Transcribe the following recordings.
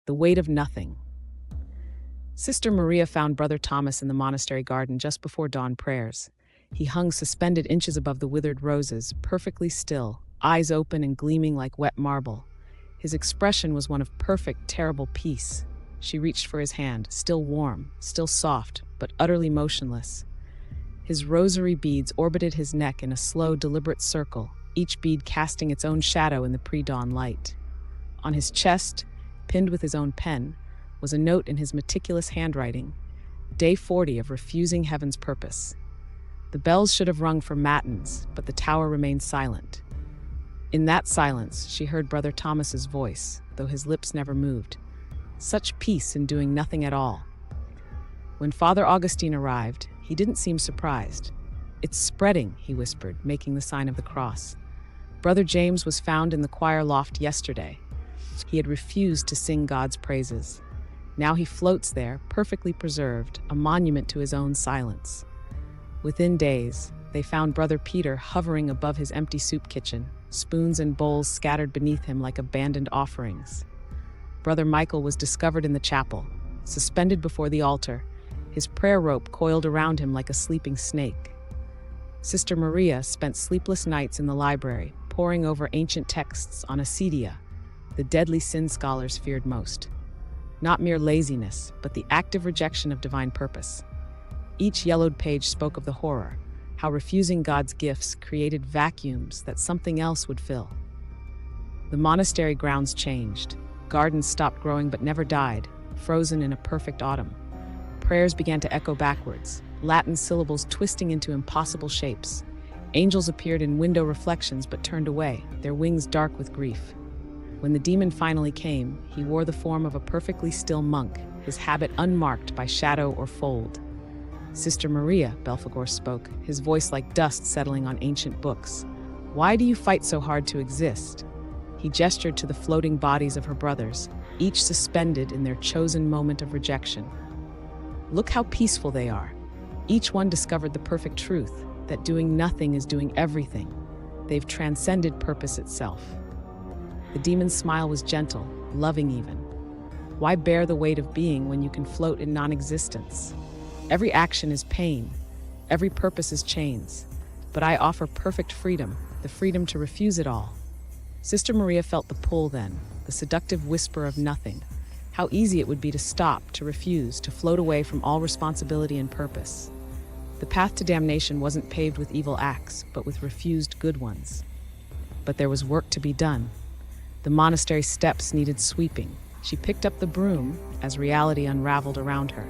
the weight of nothing. Sister Maria found Brother Thomas in the monastery garden just before dawn prayers. He hung suspended inches above the withered roses, perfectly still, eyes open and gleaming like wet marble. His expression was one of perfect, terrible peace. She reached for his hand, still warm, still soft, but utterly motionless. His rosary beads orbited his neck in a slow, deliberate circle, each bead casting its own shadow in the pre-dawn light. On his chest, pinned with his own pen, was a note in his meticulous handwriting, Day 40 of refusing heaven's purpose. The bells should have rung for matins, but the tower remained silent. In that silence, she heard Brother Thomas's voice, though his lips never moved. Such peace in doing nothing at all. When Father Augustine arrived, he didn't seem surprised. "It's spreading," he whispered, making the sign of the cross. Brother James was found in the choir loft yesterday. He had refused to sing God's praises. Now he floats there, perfectly preserved, a monument to his own silence. Within days, they found Brother Peter hovering above his empty soup kitchen, spoons and bowls scattered beneath him like abandoned offerings. Brother Michael was discovered in the chapel, suspended before the altar, his prayer rope coiled around him like a sleeping snake. Sister Maria spent sleepless nights in the library, poring over ancient texts on acedia, the deadly sin scholars feared most. Not mere laziness, but the active rejection of divine purpose. Each yellowed page spoke of the horror, how refusing God's gifts created vacuums that something else would fill. The monastery grounds changed. Gardens stopped growing but never died, frozen in a perfect autumn. Prayers began to echo backwards, Latin syllables twisting into impossible shapes. Angels appeared in window reflections but turned away, their wings dark with grief. When the demon finally came, he wore the form of a perfectly still monk, his habit unmarked by shadow or fold. "Sister Maria," Belphegor spoke, his voice like dust settling on ancient books. "Why do you fight so hard to exist?" He gestured to the floating bodies of her brothers, each suspended in their chosen moment of rejection. "Look how peaceful they are. Each one discovered the perfect truth, that doing nothing is doing everything. They've transcended purpose itself." The demon's smile was gentle, loving even. Why bear the weight of being when you can float in non-existence? Every action is pain, every purpose is chains, but I offer perfect freedom, the freedom to refuse it all. Sister Maria felt the pull then, the seductive whisper of nothing. How easy it would be to stop, to refuse, to float away from all responsibility and purpose. The path to damnation wasn't paved with evil acts, but with refused good ones. But there was work to be done. The monastery steps needed sweeping. She picked up the broom as reality unraveled around her.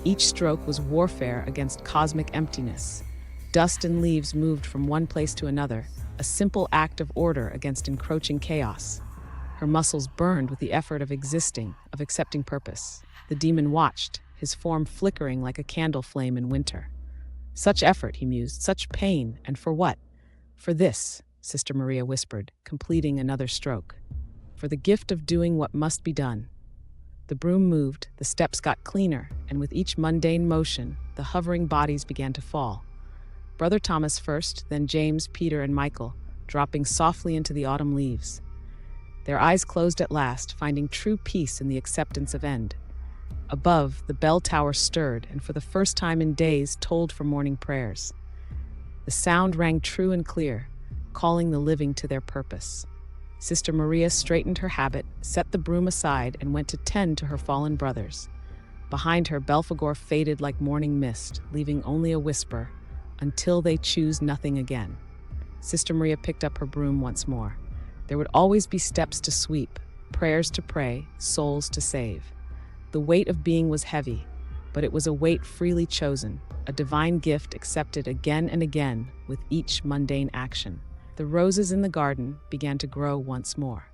Each stroke was warfare against cosmic emptiness. Dust and leaves moved from one place to another, a simple act of order against encroaching chaos. Her muscles burned with the effort of existing, of accepting purpose. The demon watched, his form flickering like a candle flame in winter. Such effort, he mused, such pain, and for what? For this, Sister Maria whispered, completing another stroke. For the gift of doing what must be done. The broom moved, the steps got cleaner, and with each mundane motion, the hovering bodies began to fall. Brother Thomas first, then James, Peter, and Michael, dropping softly into the autumn leaves. Their eyes closed at last, finding true peace in the acceptance of end. Above, the bell tower stirred, and for the first time in days tolled for morning prayers. The sound rang true and clear, calling the living to their purpose. Sister Maria straightened her habit, set the broom aside, and went to tend to her fallen brothers. Behind her, Belphegor faded like morning mist, leaving only a whisper, "Until they choose nothing again." Sister Maria picked up her broom once more. There would always be steps to sweep, prayers to pray, souls to save. The weight of being was heavy, but it was a weight freely chosen, a divine gift accepted again and again with each mundane action. The roses in the garden began to grow once more.